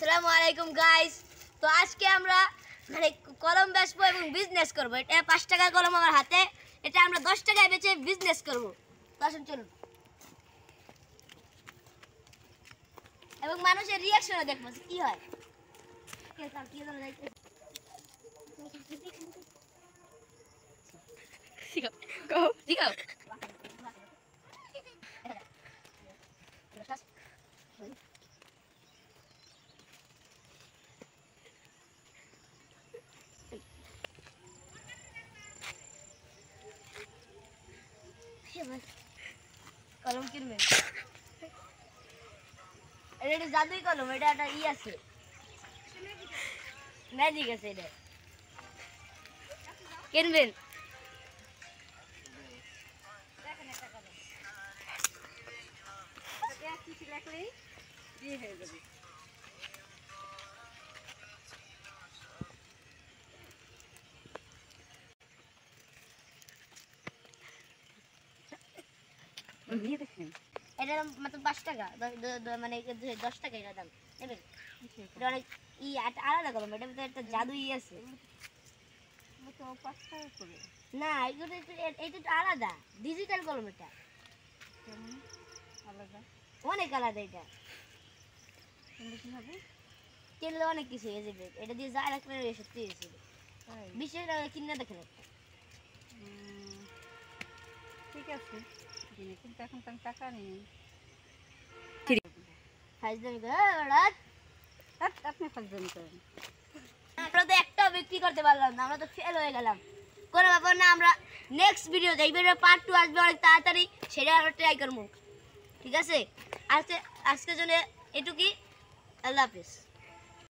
আসসালামু আলাইকুম গাইস। তো আজকে আমরা মানে কলম বেচবো এবং বিজনেস করব। এটা 5 টাকার কলম আমার হাতে, এটা আমরা 10 টাকায় বেচে বিজনেস করব। তো আসুন চলুন, এবং মানুষের রিঅ্যাকশনও দেখবো কি হয়। কে তার কি জানা যাইতে শিখাও গো শিখাও। কলম কিনবে, এটা জাদুই কলম, এটা একটা ই আছে, ম্যাজিক আছে, এটা কিনবেন। এটা মাত্র 5 টাকা, মানে 10 টাকা এটা দাম। নেবেন? এটা অনেক আলাদা কলম, এটার ভিতরে একটা জাদু আছে। না, এটা তো আলাদা ডিজিটাল কলম, এটা অনেক আলাদা। এটা কিনলে অনেক কিছু হয়ে যাবে, এটা দিয়ে যা রাখলে সত্যি হয়েছে 20 টাকা কিনে দেখেন একটা। ঠিক আছে, কিন্তু এখন তো আমি টাকা নেই। আপনি ফাজলামি করেন। আমরা তো একটাও বিক্রি করতে পারলাম না, আমরা তো ফেল হয়ে গেলাম। কোনো ব্যাপার না, আমরা নেক্সট ভিডিওতে, এই ভিডিও পার্ট 2 আসবে অনেক তাড়াতাড়ি, সেটা আমরা ট্রাই করবো। ঠিক আছে, আজকের জন্য এটুকুই। আল্লাহ হাফেজ।